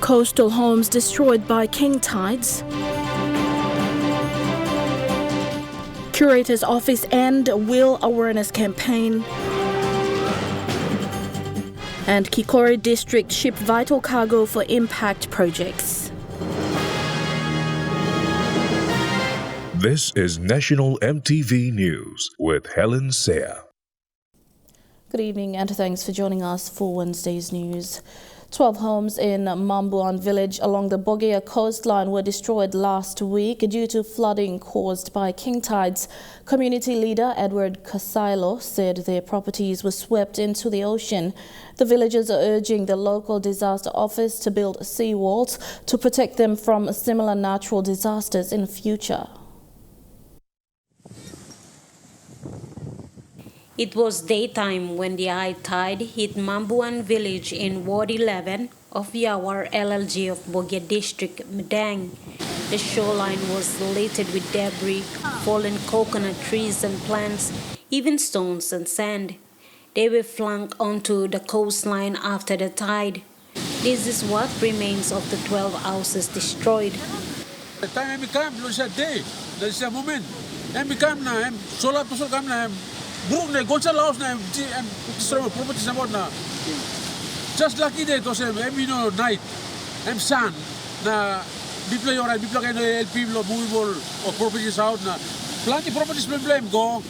Coastal homes destroyed by king tides. Curators office end will awareness campaign. And Kikori District ship vital cargo for impact projects. This is National EMTV News with Helen Seah. Good evening and thanks for joining us for Wednesday's news. 12 homes in Mambuan village along the Bogia coastline were destroyed last week due to flooding caused by king tides. Community leader Edward Kasailo said their properties were swept into the ocean. The villagers are urging the local disaster office to build seawalls to protect them from similar natural disasters in future. It was daytime when the high tide hit Mambuan village in Ward 11 of Yawar LLG of Bogia District, Medang. The shoreline was littered with debris, fallen coconut trees and plants, even stones and sand. They were flung onto the coastline after the tide. This is what remains of the 12 houses destroyed. The time I come, there's a day, there's a moment. I become now, I'm solar to come now. Brook na gonsa laos na destroy properties na na. Just lucky day to say every night I'm sun na bigla yora bigla kayo LP lo movable or properties out na plenty properties problem go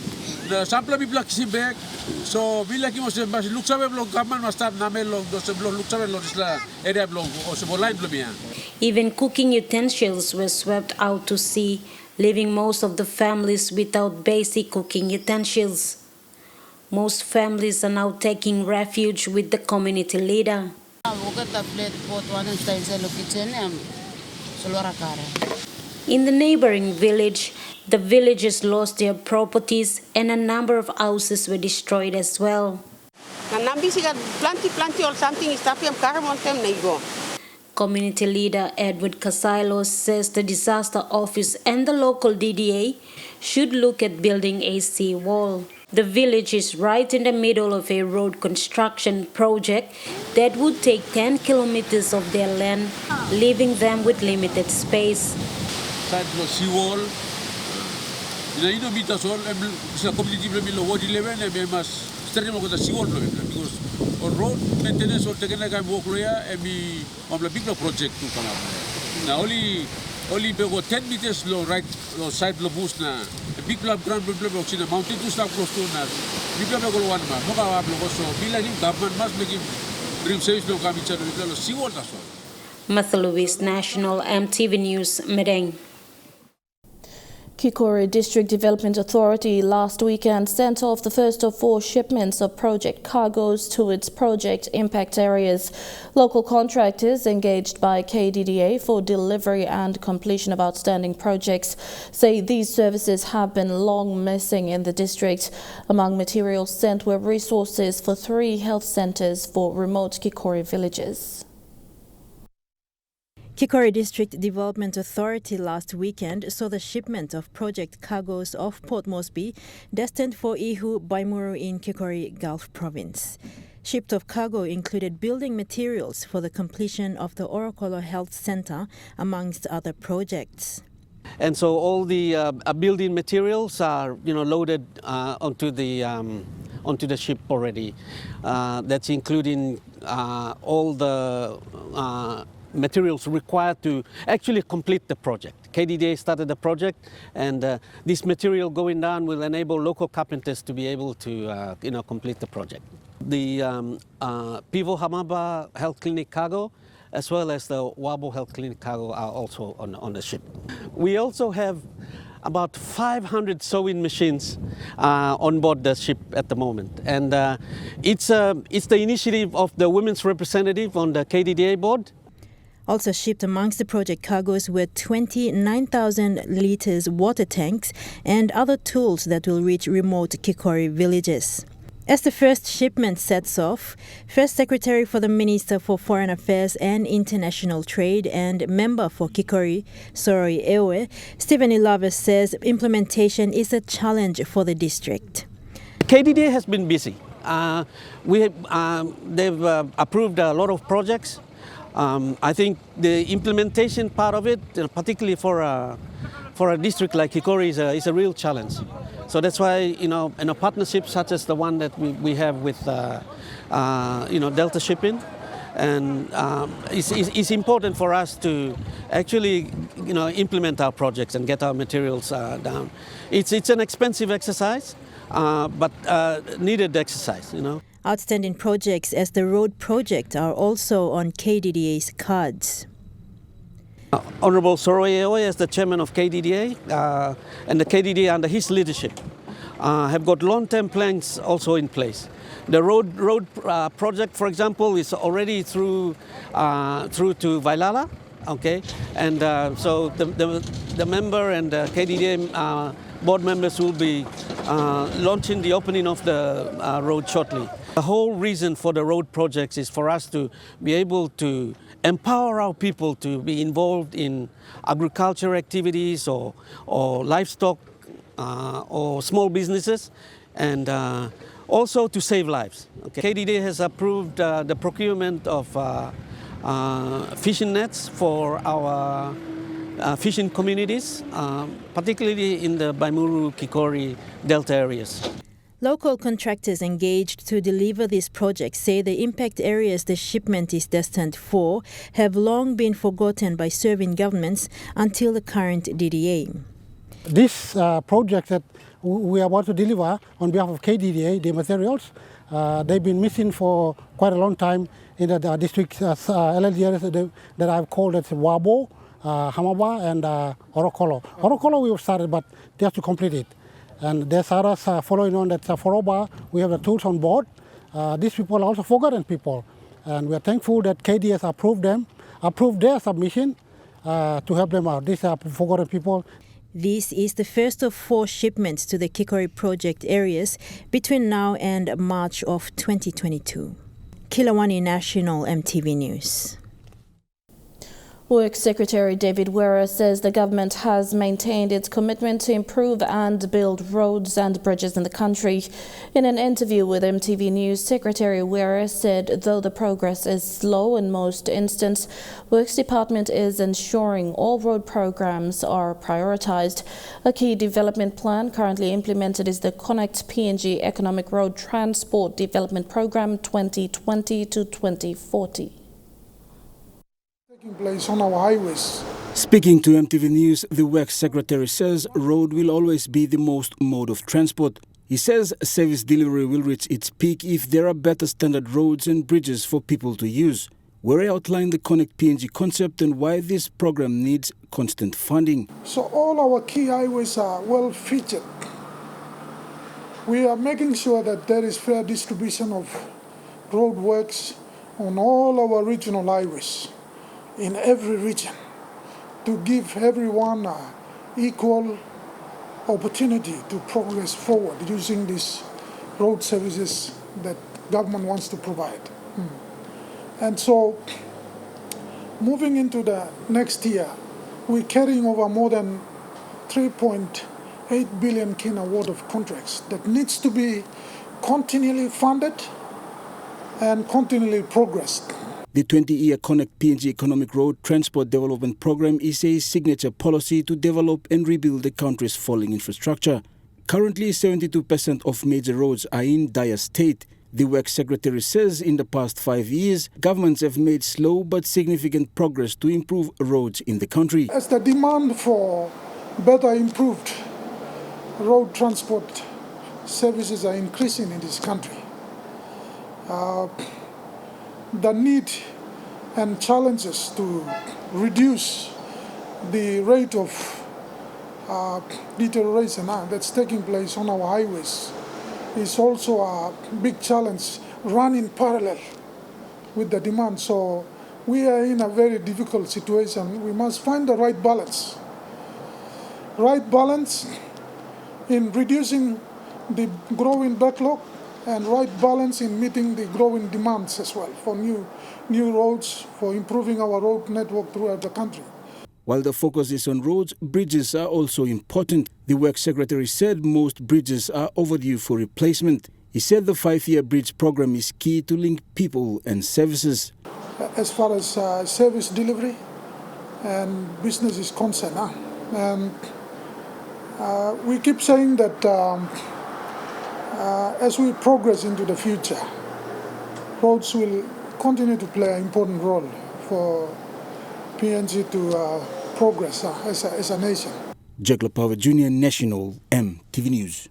na sample bigla kisi back so bila kimo se mas look sabe blog gaman mas start na melo do se blog look sabe lo isla area blog o se line blog ya. Even cooking utensils were swept out to sea, leaving most of the families without basic cooking utensils. Most families are now taking refuge with the community leader. In the neighboring village, the villagers lost their properties and a number of houses were destroyed as well. Community leader Edward Kasailo says the disaster office and the local DDA should look at building a sea wall. The village is right in the middle of a road construction project that would take 10 kilometers of their land, leaving them with limited space. Side of sea wall, community Ward 11 sea wall because on road maintenance or taken like walk and be on the big project to come up. Now only about 10 meters low right side of bus na big ground blocks in the mountain to stop close to na big go one ma moka ablo so bila him government must make him dream says no come to sea wall as well. Mathaluis National EMTV News, Medang. Kikori District Development Authority last weekend sent off the first of 4 shipments of project cargoes to its project impact areas. Local contractors engaged by KDDA for delivery and completion of outstanding projects say these services have been long missing in the district. Among materials sent were resources for 3 health centers for remote Kikori villages. Kikori District Development Authority last weekend saw the shipment of project cargoes off Port Moresby destined for Ihu Baimuru in Kikori Gulf Province. Shipped of cargo included building materials for the completion of the Orokolo Health Centre, amongst other projects. And so all the building materials are loaded onto the ship already. That's including all the materials required to actually complete the project. KDDA started the project, and this material going down will enable local carpenters to be able to complete the project. The Pivo Hamaba Health Clinic cargo as well as the Wabo Health Clinic cargo are also on the ship. We also have about 500 sewing machines on board the ship at the moment, and it's the initiative of the women's representative on the KDDA board. Also shipped amongst the project cargoes were 29,000 litres water tanks and other tools that will reach remote Kikori villages. As the first shipment sets off, First Secretary for the Minister for Foreign Affairs and International Trade and member for Kikori, Soroi Ewe, Stephen Ilava says implementation is a challenge for the district. KDDA has been busy. They've approved a lot of projects. I think the implementation part of it, particularly for a district like Kikori, is a real challenge. So that's why, in a partnership such as the one that we have with Delta Shipping, and it's important for us to actually implement our projects and get our materials down. It's an expensive exercise, but needed exercise. Outstanding projects as the road project are also on KDDA's cards. Honorable Soroye, as the chairman of KDDA, and the KDDA under his leadership, have got long-term plans also in place. The road project, for example, is already through to Vailala, okay, and so the member and the KDDA board members will be launching the opening of the road shortly. The whole reason for the road projects is for us to be able to empower our people to be involved in agriculture activities or livestock or small businesses, and also to save lives. Okay. KDDA has approved the procurement of fishing nets for our fishing communities, particularly in the Baimuru, Kikori, Delta areas. Local contractors engaged to deliver these projects say the impact areas the shipment is destined for have long been forgotten by serving governments until the current DDA. This project that we are about to deliver on behalf of KDDA, the materials, they've been missing for quite a long time in the district LLG areas that I've called it Wabo, Hamaba, and Orokolo. Orokolo we started, but they have to complete it. And there's others following on that Foroba, we have the tools on board. These people are also forgotten people. And we are thankful that KDDA has approved their submission to help them out. These are forgotten people. This is the first of 4 shipments to the Kikori project areas between now and March of 2022. Kilawani National EMTV News. Work Secretary David Wera says the government has maintained its commitment to improve and build roads and bridges in the country. In an interview with EMTV News, Secretary Wera said though the progress is slow in most instances, Works Department is ensuring all road programs are prioritized. A key development plan currently implemented is the Connect PNG Economic Road Transport Development Program 2020 to 2040. Place on our highways. Speaking to EMTV News, the Works Secretary says road will always be the most mode of transport. He says service delivery will reach its peak if there are better standard roads and bridges for people to use. Where he outlined the Connect PNG concept and why this program needs constant funding. So all our key highways are well featured. We are making sure that there is fair distribution of road works on all our regional highways in every region to give everyone equal opportunity to progress forward using these road services that government wants to provide. And so moving into the next year, we're carrying over more than 3.8 billion kina worth of contracts that needs to be continually funded and continually progressed. The 20-year Connect PNG Economic Road Transport Development Program is a signature policy to develop and rebuild the country's falling infrastructure. Currently, 72% of major roads are in dire state. The Works Secretary says in the past 5 years, governments have made slow but significant progress to improve roads in the country. As the demand for better improved road transport services are increasing in this country, the need and challenges to reduce the rate of deterioration that's taking place on our highways is also a big challenge running parallel with the demand. So we are in a very difficult situation. We must find the right balance. Right balance in reducing the growing backlog and right balance in meeting the growing demands as well for new roads, for improving our road network throughout the country. While the focus is on roads, bridges are also important. The Works Secretary said most bridges are overdue for replacement. He said the 5-year bridge program is key to link people and services. as far as service delivery and business is concerned. And we keep saying that as we progress into the future, roads will continue to play an important role for PNG to progress as a nation. Jack Power Jr. National EMTV News.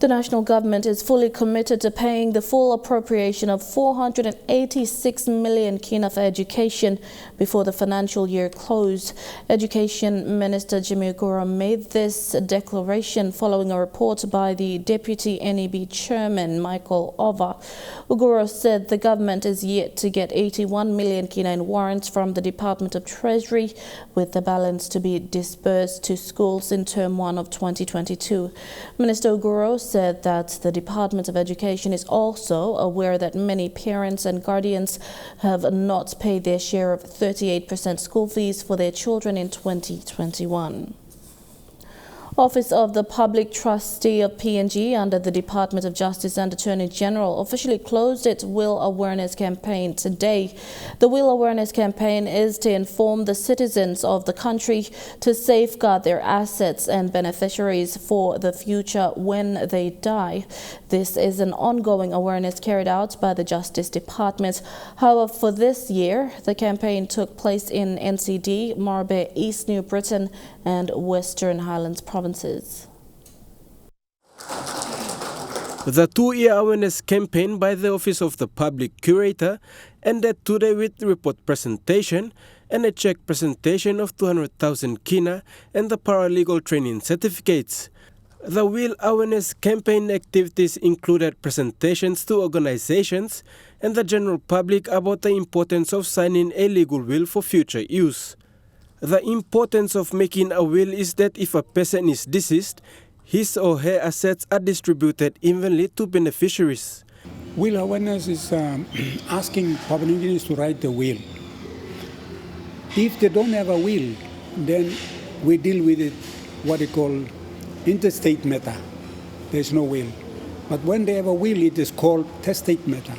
The national government is fully committed to paying the full appropriation of 486 million kina for education before the financial year close. Education Minister Jimmy Oguro made this declaration following a report by the Deputy NEB Chairman Michael Ova. Oguro said the government is yet to get 81 million kina in warrants from the Department of Treasury, with the balance to be disbursed to schools in Term 1 of 2022. Minister Oguro said that the Department of Education is also aware that many parents and guardians have not paid their share of 38% school fees for their children in 2021. Office of the Public Trustee of PNG under the Department of Justice and Attorney General officially closed its Will Awareness campaign today. The Will Awareness campaign is to inform the citizens of the country to safeguard their assets and beneficiaries for the future when they die. This is an ongoing awareness carried out by the Justice Department. However, for this year, the campaign took place in NCD, Marbe, East New Britain and Western Highlands provinces. The two-year awareness campaign by the Office of the Public Curator ended today with report presentation and a check presentation of 200,000 kina and the paralegal training certificates. The Will Awareness campaign activities included presentations to organizations and the general public about the importance of signing a legal will for future use. The importance of making a will is that if a person is deceased, his or her assets are distributed evenly to beneficiaries. Will Awareness is asking Papua New Guineans to write the will. If they don't have a will, then we deal with it, what they call interstate matter. There's no will. But when they have a will, it is called testate matter.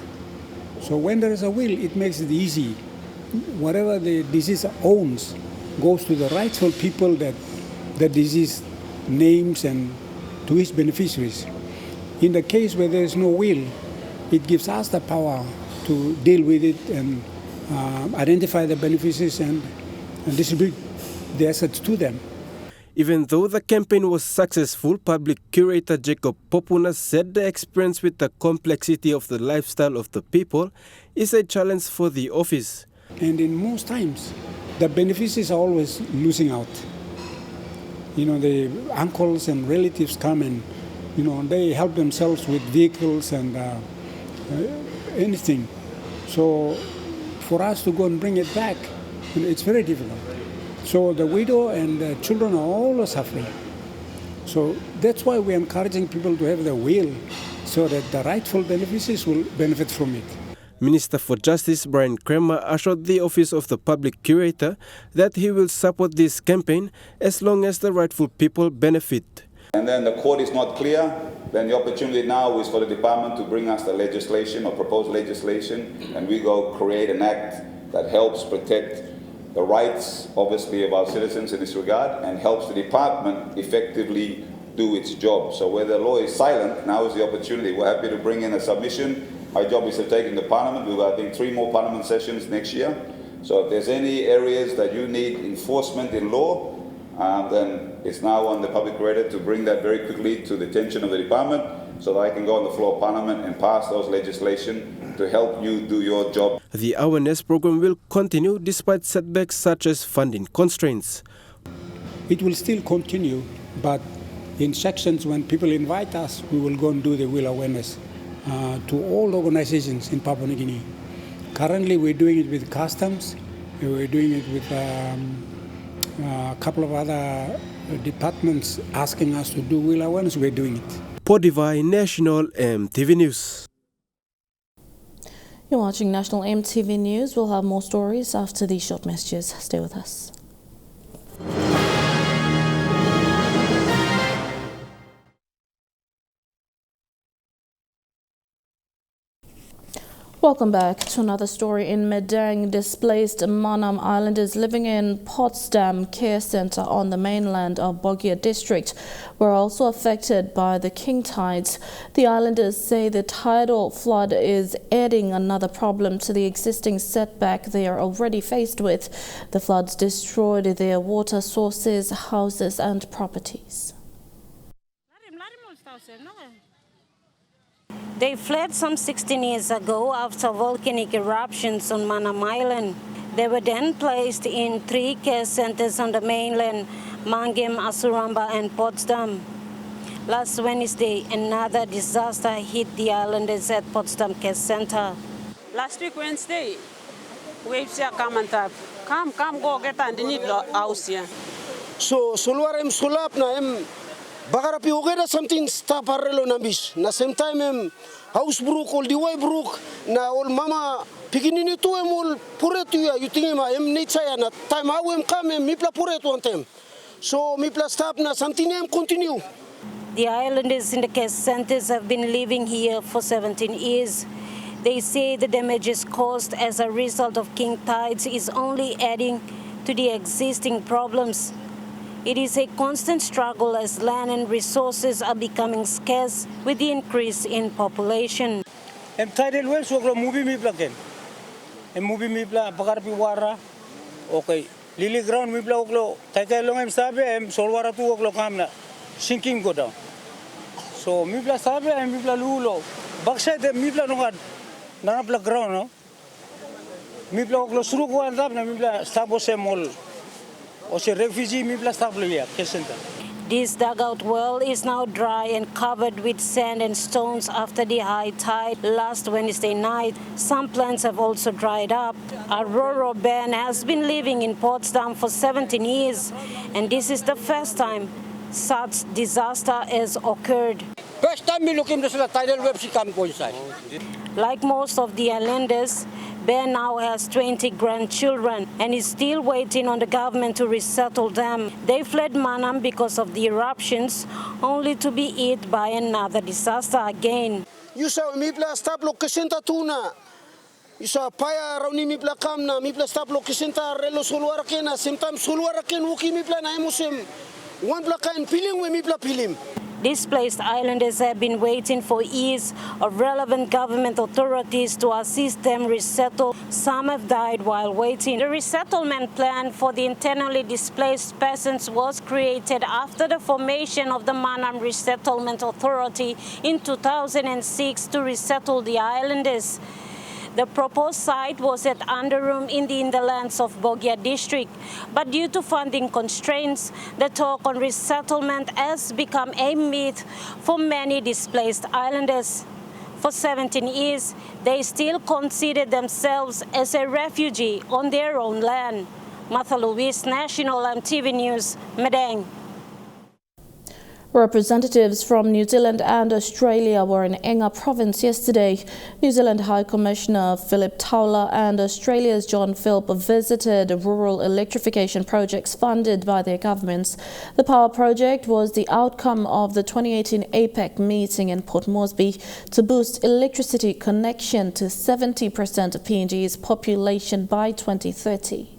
So when there is a will, it makes it easy. Whatever the deceased owns goes to the rightful people that the deceased names and to his beneficiaries. In the case where there is no will, it gives us the power to deal with it and identify the beneficiaries and distribute the assets to them. Even though the campaign was successful, Public Curator Jacob Popuna said the experience with the complexity of the lifestyle of the people is a challenge for the office. And in most times, the beneficiaries are always losing out. You know, the uncles and relatives come and, you know, they help themselves with vehicles and anything. So for us to go and bring it back, you know, it's very difficult. So the widow and the children are always suffering. So that's why we're encouraging people to have the will so that the rightful beneficiaries will benefit from it. Minister for Justice Brian Kramer assured the Office of the Public Curator that he will support this campaign as long as the rightful people benefit. And then the court is not clear, then the opportunity now is for the department to bring us the legislation or proposed legislation, and we go create an act that helps protect the rights, obviously, of our citizens in this regard and helps the department effectively do its job. So where the law is silent, now is the opportunity. We're happy to bring in a submission. Our job is to take it to Parliament. We've got, I think, 3 more Parliament sessions next year. So if there's any areas that you need enforcement in law, then it's now on the Public Curator to bring that very quickly to the attention of the department so that I can go on the floor of Parliament and pass those legislation to help you do your job. The awareness program will continue despite setbacks such as funding constraints. It will still continue, but in sections when people invite us, we will go and do the Will Awareness to all organizations in Papua New Guinea. Currently, we're doing it with customs. We're doing it with a couple of other departments asking us to do Will Awareness. We're doing it. Podivai National EMTV News. You're watching National EMTV News. We'll have more stories after these short messages. Stay with us. Welcome back to another story in Medang. Displaced Manam Islanders living in Potsdam Care Center on the mainland of Kikori District were also affected by the king tides. The islanders say the tidal flood is adding another problem to the existing setback they are already faced with. The floods destroyed their water sources, houses and properties. They fled some 16 years ago after volcanic eruptions on Manam Island. They were then placed in 3 care centers on the mainland, Mangim, Asuramba and Potsdam. Last Wednesday, another disaster hit the islanders at Potsdam Care Center. Last week Wednesday, waves here come and tap. Come, go get underneath the house here. So, Suluarem Sulap na Bagarapi ugeda something stop harrelo nambis. Na same time house brook all the way brook na all mama pikinini tu all puretu ya yutingi ma nature ya na time how come mipla puretu on time. So mipla stop na something continue. The islanders in the care centers have been living here for 17 years. They say the damages caused as a result of king tides is only adding to the existing problems. It is a constant struggle as land and resources are becoming scarce with the increase in population. Tidal waves were moving me again. And moving me Bagarpi Wara, okay. Lily ground me blow, Takalong Sabe, and Solwara to Oklahoma, sinking go down. So Mibla Sabe and Mibla Lulo, Bakside the Mibla no had none of the ground, no? Mibla Oklosrugo and Dabna Mibla Sabosemol. This dugout well is now dry and covered with sand and stones after the high tide last Wednesday night. Some plants have also dried up. Aurora Ben has been living in Potsdam for 17 years, and this is the first time such disaster has occurred. First time we look into the tidal wave, she come coincide. Like most of the islanders, Ben now has 20 grandchildren and is still waiting on the government to resettle them. They fled Manam because of the eruptions, only to be hit by another disaster again. You saw mipla stop location tuna. You saw paya rauni mipla kamna mipla stop location relo sulwara kena sometimes sulwara ken wuki mipla na emusem one plaka in piling we mipla pilim. Displaced islanders have been waiting for years of relevant government authorities to assist them resettle. Some have died while waiting. The resettlement plan for the internally displaced persons was created after the formation of the Manam Resettlement Authority in 2006 to resettle the islanders. The proposed site was at Underroom in the hinterlands of Kikori District, but due to funding constraints, the talk on resettlement has become a myth for many displaced islanders. For 17 years, they still consider themselves as a refugee on their own land. Martha Louise, National EMTV News, Medang. Representatives from New Zealand and Australia were in Enga province yesterday. New Zealand High Commissioner Philip Towler and Australia's John Philp visited rural electrification projects funded by their governments. The power project was the outcome of the 2018 APEC meeting in Port Moresby to boost electricity connection to 70% of PNG's population by 2030.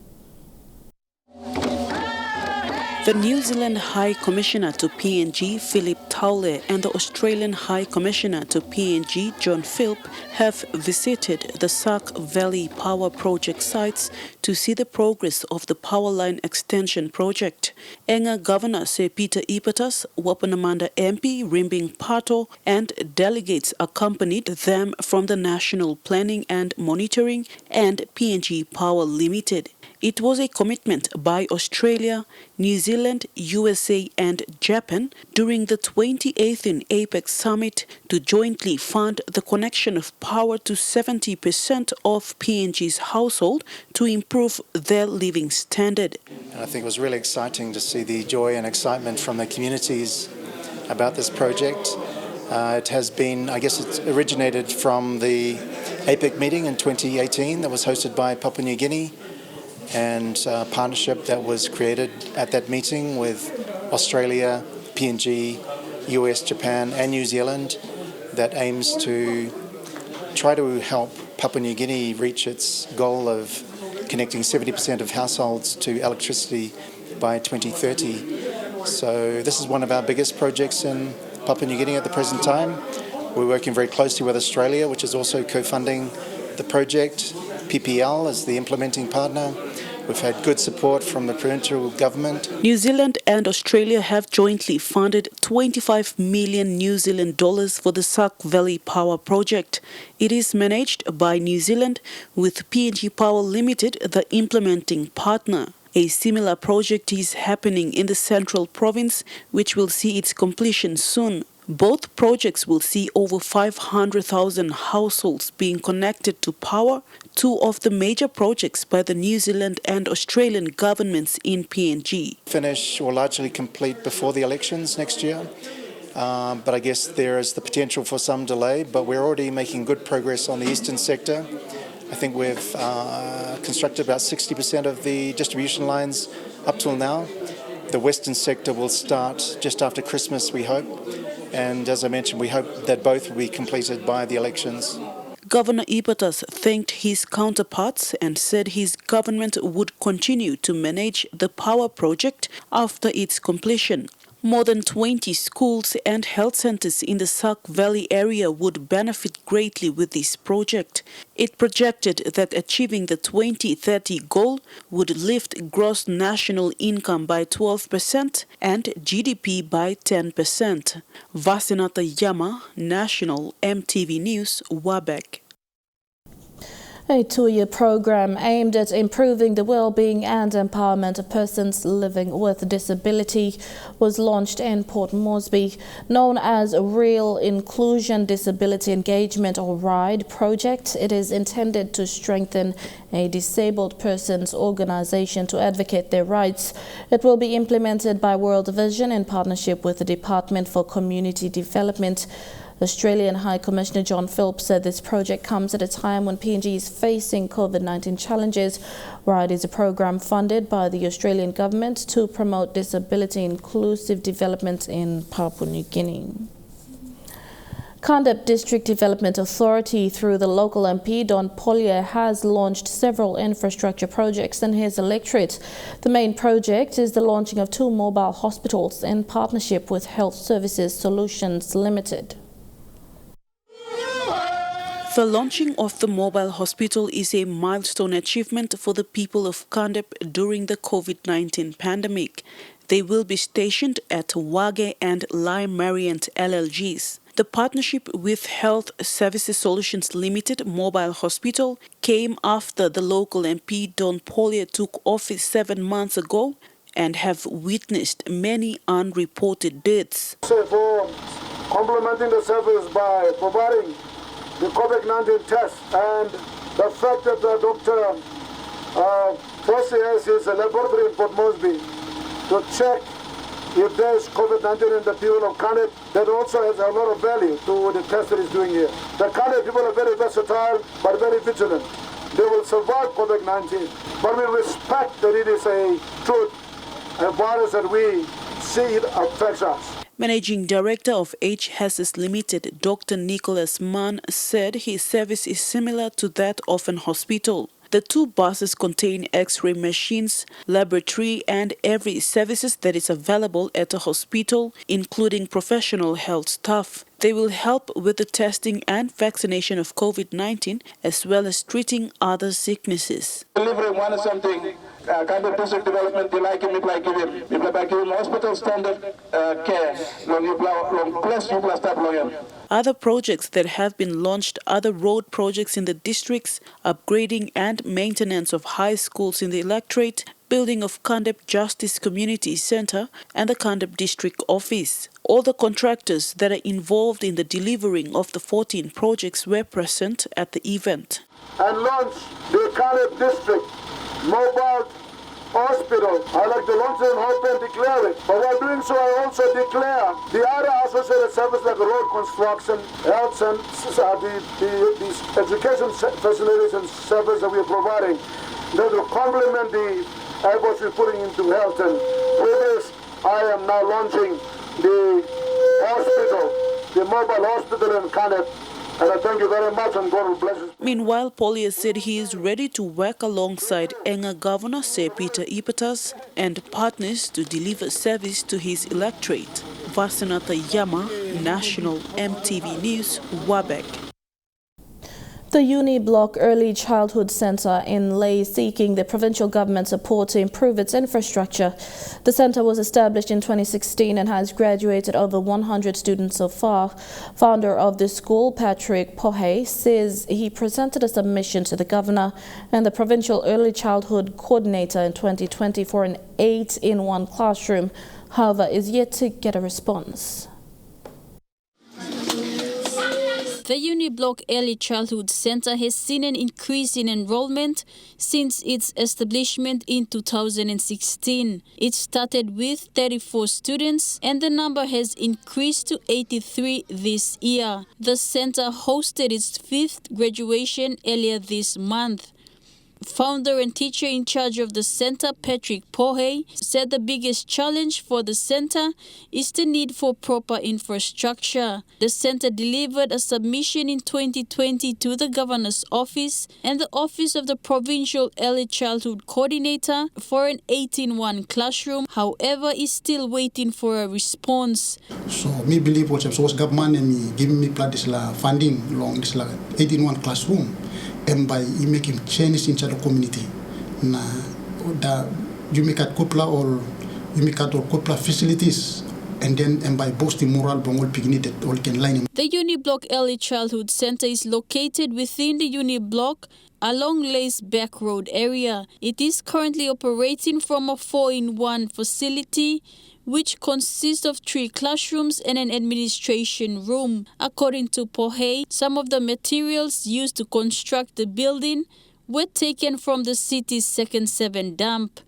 The New Zealand High Commissioner to PNG, Philip Towler, and the Australian High Commissioner to PNG, John Philp, have visited the Sark Valley Power Project sites to see the progress of the power line extension project. Enga Governor Sir Peter Ipatas, Wapanamanda MP Rimbing Pato, and delegates accompanied them from the National Planning and Monitoring and PNG Power Limited. It was a commitment by Australia, New Zealand, USA and Japan during the 2018 APEC summit to jointly fund the connection of power to 70% of PNG's household to improve their living standard. And I think it was really exciting to see the joy and excitement from the communities about this project. It has been, I guess it originated from the APEC meeting in 2018 that was hosted by Papua New Guinea, and a partnership that was created at that meeting with Australia, PNG, US, Japan and New Zealand that aims to try to help Papua New Guinea reach its goal of connecting 70% of households to electricity by 2030. So this is one of our biggest projects in Papua New Guinea at the present time. We're working very closely with Australia, which is also co-funding the project. PPL is the implementing partner. We've had good support from the provincial government. New Zealand and Australia have jointly funded 25 million New Zealand dollars for the Sauk Valley Power Project. It is managed by New Zealand, with PNG Power Limited the implementing partner. A similar project is happening in the Central Province, which will see its completion soon. Both projects will see over 500,000 households being connected to power, two of the major projects by the New Zealand and Australian governments in PNG. Finish or largely complete before the elections next year, but I guess there is the potential for some delay, but we're already making good progress on the eastern sector. I think we've constructed about 60% of the distribution lines up till now. The western sector will start just after Christmas, we hope. And as I mentioned, we hope that both will be completed by the elections. Governor Ipatas thanked his counterparts and said his government would continue to manage the power project after its completion. More than 20 schools and health centers in the Sauk Valley area would benefit greatly with this project. It projected that achieving the 2030 goal would lift gross national income by 12% and GDP by 10%. Vasinata Yama, National EMTV News, Wabek. A two-year program aimed at improving the well-being and empowerment of persons living with disability was launched in Port Moresby. Known as Real Inclusion Disability Engagement or RIDE project, it is intended to strengthen a disabled person's organization to advocate their rights. It will be implemented by World Vision in partnership with the Department for Community Development. Australian High Commissioner John Philp said this project comes at a time when PNG is facing COVID-19 challenges. RIDE is a program funded by the Australian government to promote disability inclusive development in Papua New Guinea. Kandep District Development Authority, through the local MP Don Pollier, has launched several infrastructure projects in his electorate. The main project is the launching of 2 mobile hospitals in partnership with Health Services Solutions Limited. The launching of the mobile hospital is a milestone achievement for the people of Kandep during the COVID-19 pandemic. They will be stationed at Wage and Lai Mariant LLGs. The partnership with Health Services Solutions Limited Mobile Hospital came after the local MP Don Pollier took office 7 months ago and have witnessed many unreported deaths. For complementing the service by providing the COVID-19 test and the fact that Dr. Fossey has his laboratory in Port Moresby to check if there's COVID-19 in the people of Kandep, that also has a lot of value to the test that he's doing here. The Kandep people are very versatile but very vigilant. They will survive COVID-19, but we respect that it is a truth, a virus that we see it affects us. Managing Director of H-Hasses Limited, Dr. Nicholas Mann, said his service is similar to that of an hospital. The 2 buses contain X-ray machines, laboratory and every services that is available at a hospital, including professional health staff. They will help with the testing and vaccination of COVID-19 as well as treating other sicknesses. Delivering one or something, kind of district development, they like him, hospital standard care, Other projects that have been launched are the road projects in the districts, upgrading and maintenance of high schools in the electorate, building of Kandep Justice Community Centre and the Kandep District Office. All the contractors that are involved in the delivering of the 14 projects were present at the event. And launch the Kandep District Mobile Hospital. I like to launch it and hope and declare it. But while doing so, I also declare the other associated services like road construction, health and the education facilities and services that we are providing that will complement the efforts we're putting into health. And with this, I am now launching the hospital, the mobile hospital in Kandep, And I thank you very much, and God will bless you. Meanwhile, Polia said he is ready to work alongside Enga Governor Sir Peter Ipatas and partners to deliver service to his electorate. Vasanatha Yama, National EMTV News, Wabek. The Uni Block Early Childhood Centre in Leh seeking the provincial government's support to improve its infrastructure. The centre was established in 2016 and has graduated over 100 students so far. Founder of the school, Patrick Pohe, says he presented a submission to the governor and the provincial early childhood coordinator in 2020 for an 8-in-1 classroom. However, is yet to get a response. The Uniblock Early Childhood Centre has seen an increase in enrollment since its establishment in 2016. It started with 34 students and the number has increased to 83 this year. The centre hosted its 5th graduation earlier this month. Founder and teacher in charge of the centre, Patrick Pohe, said the biggest challenge for the centre is the need for proper infrastructure. The centre delivered a submission in 2020 to the Governor's Office and the Office of the Provincial Early Childhood Coordinator for an 8-in-1 classroom, however, is still waiting for a response. So, me believe what the government and me giving me this funding along this 8-in-1 classroom. And by making changes inside the community, na da you make at couple or you make at couple facilities, and then and by boosting moral bongol pigni that all can line. The Uniblock Early Childhood Centre is located within the Uniblock along Leh's Back Road area. It is currently operating from a 4-in-1 facility, which consists of 3 classrooms and an administration room. According to Pohe, some of the materials used to construct the building were taken from the city's Second 7 dump.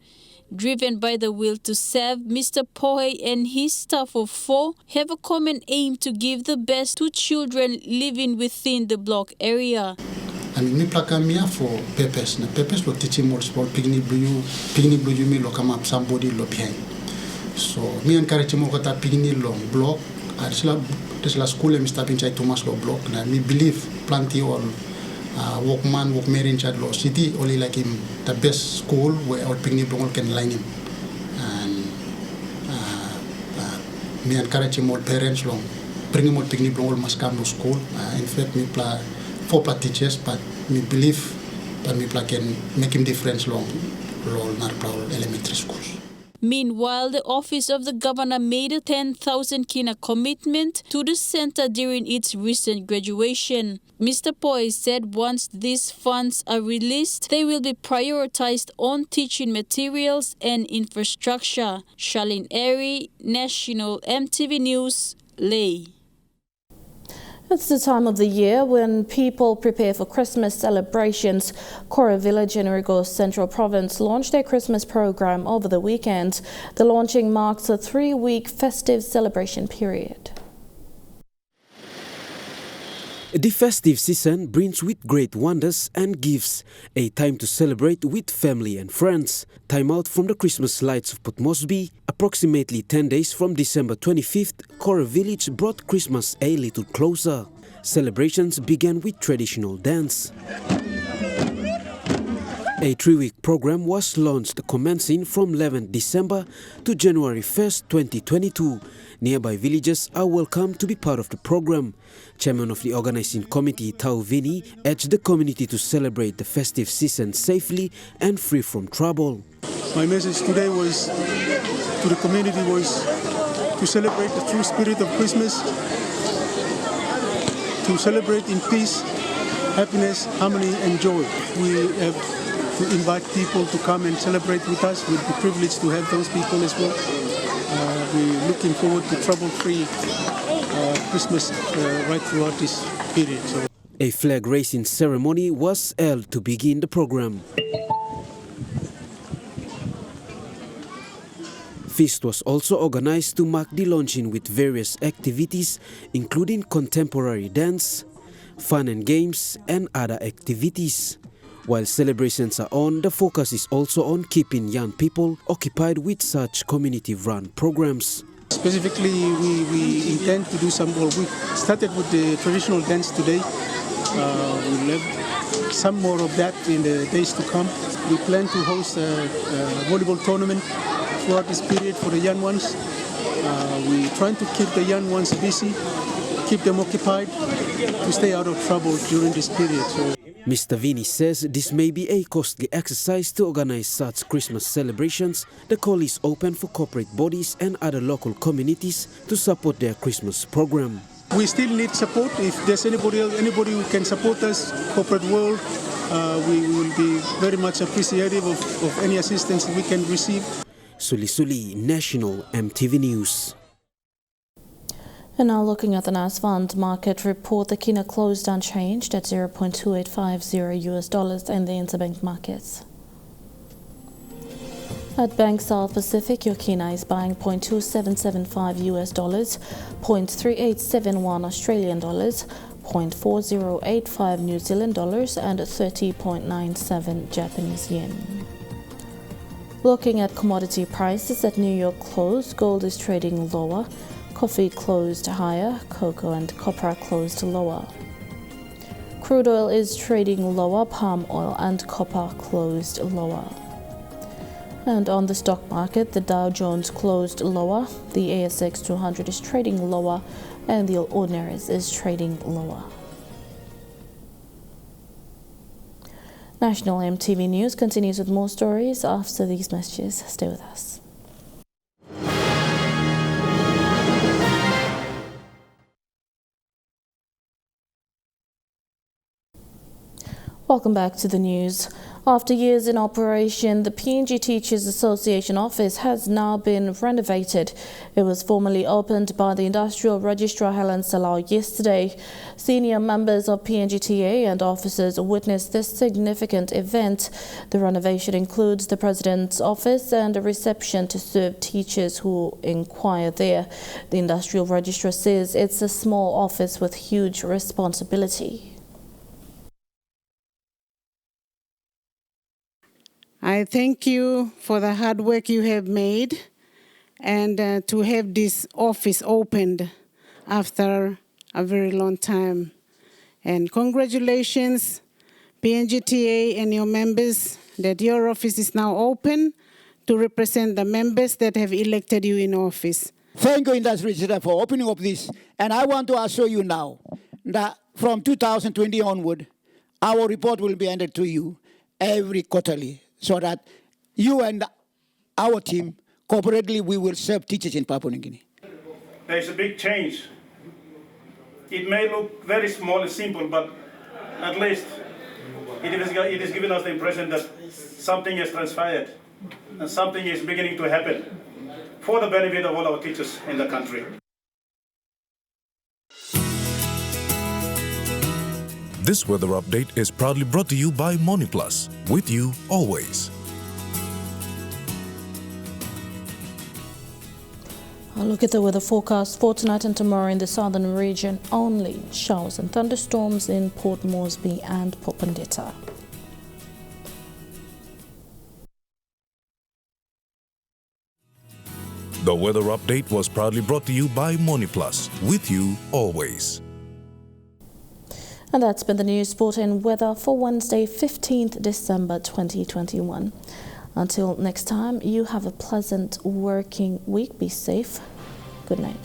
Driven by the will to serve, Mr. Pohe and his staff of 4 have a common aim to give the best to children living within the block area. And me plaka mia for purpose. Na purpose lo teaching more sport pigni blue me lo come up somebody lo behind. So me encourage more kata pigni long block. This la school me start inside Thomas lo block. Na me believe plenty all workman workmare inside lo city only like him the best school where all pigni blong can line him. And me encourage more parents long bring more pigni blong must come to school. In fact me play 4 teachers, but me believe that me can make him difference long elementary schools. Meanwhile, the Office of the Governor made a 10,000 kina commitment to the centre during its recent graduation. Mr. Poe said once these funds are released, they will be prioritized on teaching materials and infrastructure. Charlene Airy, National EMTV News, Leh. It's the time of the year when people prepare for Christmas celebrations. Kora Village in Rigos Central Province launched their Christmas program over the weekend. The launching marks a 3-week festive celebration period. The festive season brings with great wonders and gifts, a time to celebrate with family and friends. Time out from the Christmas lights of Port Moresby, approximately 10 days from December 25th, Kora Village brought Christmas a little closer. Celebrations began with traditional dance. A 3-week program was launched commencing from 11th December to January 1st, 2022. Nearby villages are welcome to be part of the program. Chairman of the organizing committee, Tau Vini, urged the community to celebrate the festive season safely and free from trouble. My message today was to the community was to celebrate the true spirit of Christmas, to celebrate in peace, happiness, harmony and joy. We have to invite people to come and celebrate with us. We're privileged to have those people as well. We're looking forward to trouble-free Christmas right throughout this period. So. A flag raising ceremony was held to begin the program. Feast was also organized to mark the launching with various activities, including contemporary dance, fun and games, and other activities. While celebrations are on, the focus is also on keeping young people occupied with such community-run programs. Specifically, we intend to do we started with the traditional dance today. We'll have some more of that in the days to come. We plan to host a volleyball tournament throughout this period for the young ones. We're trying to keep the young ones busy, keep them occupied, to stay out of trouble during this period. So, Mr. Vini says this may be a costly exercise to organize such Christmas celebrations. The call is open for corporate bodies and other local communities to support their Christmas program. We still need support. If there's anybody who can support us, corporate world, we will be very much appreciative of any assistance we can receive. Suli Suli, National EMTV News. And now looking at the NAS fund market report, the kina closed unchanged at $0.2850 US in the interbank markets. At Bank South Pacific, your kina is buying $0.2775 US, $0.3871 Australian dollars, $0.4085 New Zealand dollars, and 30.97 Japanese yen. Looking at commodity prices at New York close, gold is trading lower. Coffee closed higher, cocoa and copra closed lower. Crude oil is trading lower, palm oil and copper closed lower. And on the stock market, the Dow Jones closed lower, the ASX 200 is trading lower, and the Ordinaries is trading lower. National EMTV News continues with more stories after these messages. Stay with us. Welcome back to the news. After years in operation, the PNG Teachers Association office has now been renovated. It was formally opened by the Industrial Registrar Helen Salau yesterday. Senior members of PNGTA and officers witnessed this significant event. The renovation includes the President's office and a reception to serve teachers who inquire there. The Industrial Registrar says it's a small office with huge responsibility. I thank you for the hard work you have made and to have this office opened after a very long time. And congratulations, PNGTA and your members, that your office is now open to represent the members that have elected you in office. Thank you, Industry Registrar, for opening up this. And I want to assure you now that from 2020 onward, our report will be handed to you every quarterly, so that you and our team, cooperatively, we will serve teachers in Papua New Guinea. There is a big change. It may look very small and simple, but at least it is giving us the impression that something has transpired and something is beginning to happen for the benefit of all our teachers in the country. This weather update is proudly brought to you by MoniPlus, with you always. I'll look at the weather forecast for tonight and tomorrow in the southern region only. Showers and thunderstorms in Port Moresby and Popondetta. The weather update was proudly brought to you by MoniPlus, with you always. And that's been the news, sport and weather for Wednesday, 15th December 2021. Until next time, you have a pleasant working week. Be safe. Good night.